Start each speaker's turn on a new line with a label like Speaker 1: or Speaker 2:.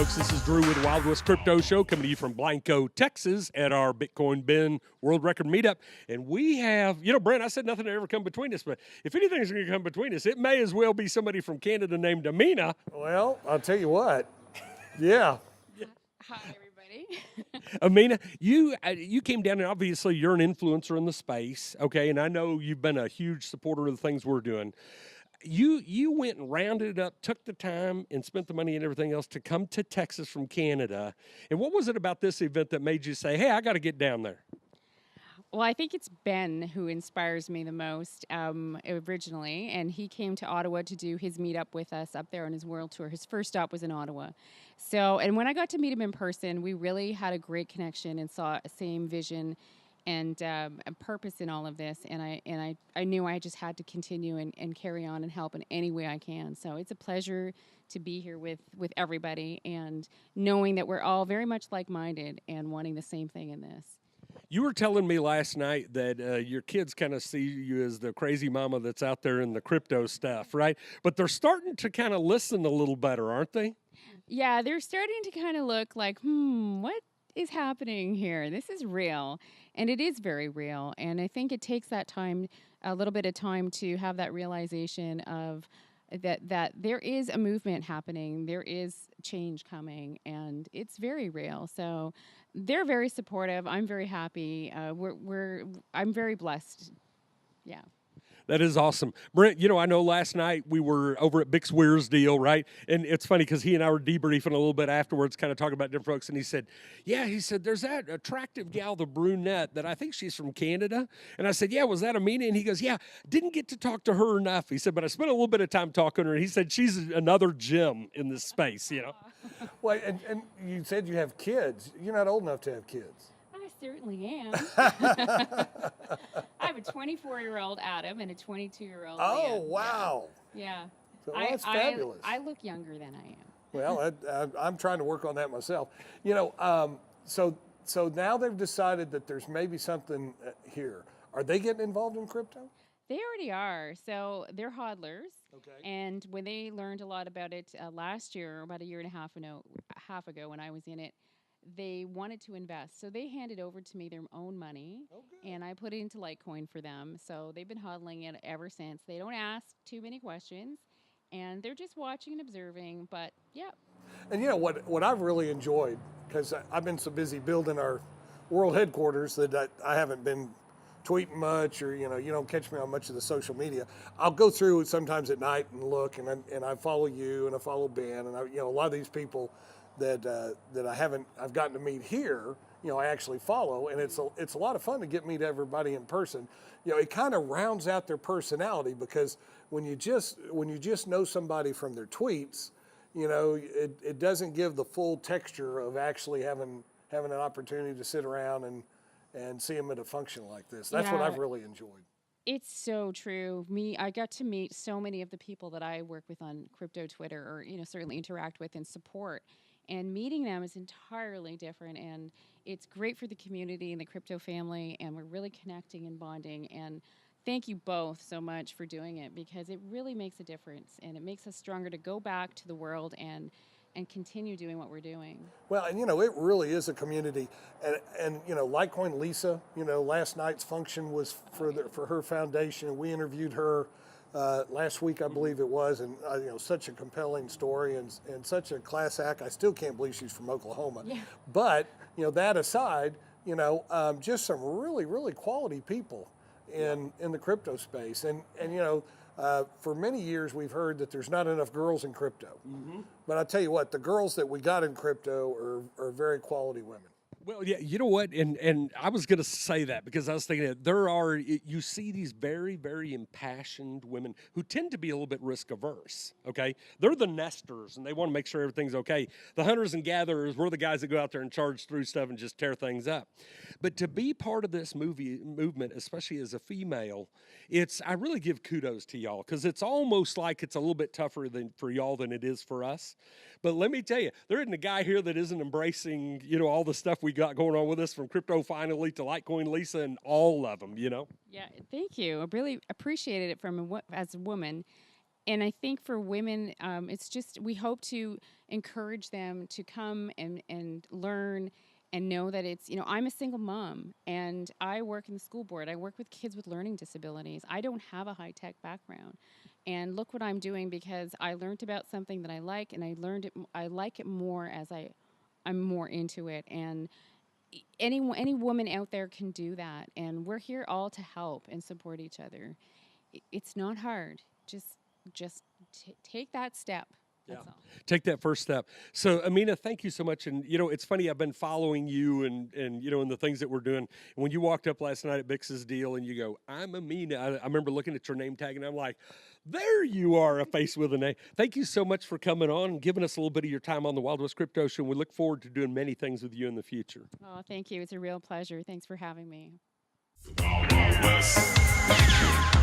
Speaker 1: folks? This is Drew with the Wild West Crypto Show coming to you from Blanco, Texas at our Bitcoin Ben World Record Meetup. And we have, Brent, I said nothing to ever come between us, but if anything's going to come between us, it may as well be somebody from Canada named Amina.
Speaker 2: Well, I'll tell you what. Yeah.
Speaker 3: Hi, everybody.
Speaker 1: Amina, you came down, and obviously you're an influencer in the space, okay? And I know you've been a huge supporter of the things we're doing. You went and rounded it up, took the time, and spent the money and everything else to come to Texas from Canada. And what was it about this event that made you say, hey, I got to get down there?
Speaker 3: Well, I think it's Ben who inspires me the most originally, and he came to Ottawa to do his meetup with us up there on his world tour. His first stop was in Ottawa. And when I got to meet him in person, we really had a great connection and saw a same vision and a purpose in all of this. And I knew I just had to continue and carry on and help in any way I can. So it's a pleasure to be here with everybody and knowing that we're all very much like-minded and wanting the same thing in this.
Speaker 1: You were telling me last night that your kids kind of see you as the crazy mama that's out there in the crypto stuff, right? But they're starting to kind of listen a little better, aren't they?
Speaker 3: Yeah, they're starting to kind of look like, what is happening here? This is real. And it is very real. And I think it takes that time, a little bit of time to have that realization of that there is a movement happening. There is change coming, and it's very real. So they're very supportive. I'm very happy. I'm very blessed. Yeah.
Speaker 1: That is awesome. Brent, I know last night we were over at Bix Weir's deal, right? And it's funny because he and I were debriefing a little bit afterwards, kind of talking about different folks. And he said, there's that attractive gal, the brunette, that I think she's from Canada. And I said, yeah, was that Amina? And he goes, yeah, didn't get to talk to her enough. He said, but I spent a little bit of time talking to her. And he said, she's another gem in this space,
Speaker 2: Well, and you said you have kids. You're not old enough to have kids.
Speaker 3: I certainly am. I have a 24-year-old Adam and a 22-year-old
Speaker 2: Oh,
Speaker 3: Leah.
Speaker 2: wow.
Speaker 3: Yeah.
Speaker 2: So, that's fabulous.
Speaker 3: I look younger than I am.
Speaker 2: Well, I'm trying to work on that myself. So now they've decided that there's maybe something here. Are they getting involved in crypto?
Speaker 3: They already are. So they're hodlers.
Speaker 2: Okay.
Speaker 3: And when they learned a lot about it last year, about a year and a half ago when I was in it, they wanted to invest. So they handed over to me their own money, and I put it into Litecoin for them. So they've been hodling it ever since. They don't ask too many questions, and they're just watching and observing. But, yeah.
Speaker 2: And what I've really enjoyed, because I've been so busy building our world headquarters that I haven't been tweeting much, or you don't catch me on much of the social media. I'll go through it sometimes at night and look, and I follow you and I follow Ben, and a lot of these people that I've gotten to meet here, I actually follow, and it's a lot of fun to get meet everybody in person. It kind of rounds out their personality, because when you just know somebody from their tweets, it doesn't give the full texture of actually having an opportunity to sit around and see them at a function like this. That's what I've really enjoyed.
Speaker 3: It's so true. I got to meet so many of the people that I work with on crypto Twitter, or certainly interact with and support. And meeting them is entirely different, and it's great for the community and the crypto family, and we're really connecting and bonding. And thank you both so much for doing it, because it really makes a difference, and it makes us stronger to go back to the world and continue doing what we're doing.
Speaker 2: Well, and it really is a community, and Litecoin Lisa, last night's function was for her foundation, and we interviewed her last week, I believe it was, and such a compelling story and such a class act. I still can't believe she's from Oklahoma.
Speaker 3: Yeah.
Speaker 2: But that aside, just some really, really quality people in the crypto space, and for many years we've heard that there's not enough girls in crypto. Mm-hmm. But I tell you what, the girls that we got in crypto are very quality women.
Speaker 1: Well, yeah, you know what, and I was going to say that because I was thinking that you see these very, very impassioned women who tend to be a little bit risk averse, okay? They're the nesters, and they want to make sure everything's okay. The hunters and gatherers, we're the guys that go out there and charge through stuff and just tear things up. But to be part of this movement, especially as a female, I really give kudos to y'all, because it's almost like it's a little bit tougher for y'all than it is for us. But let me tell you, there isn't a guy here that isn't embracing, all the stuff we got going on with us, from Crypto Finally to Litecoin Lisa and all of them,
Speaker 3: Yeah, thank you. I really appreciated it as a woman. And I think for women, it's just we hope to encourage them to come and learn and know that it's, I'm a single mom and I work in the school board. I work with kids with learning disabilities. I don't have a high tech background. And look what I'm doing because I learned about something that I like and I like it more as I'm more into it. And any woman out there can do that. And we're here all to help and support each other. It's not hard. Just take that step. That's all.
Speaker 1: Take that first step. So, Amina, thank you so much. And it's funny. I've been following you, and and the things that we're doing. And when you walked up last night at Bix's deal, and you go, "I'm Amina," I remember looking at your name tag, and I'm like, "There you are, a face with a name." Thank you so much for coming on and giving us a little bit of your time on the Wild West Crypto Show. And we look forward to doing many things with you in the future.
Speaker 3: Oh, thank you. It's a real pleasure. Thanks for having me.
Speaker 4: Wild West.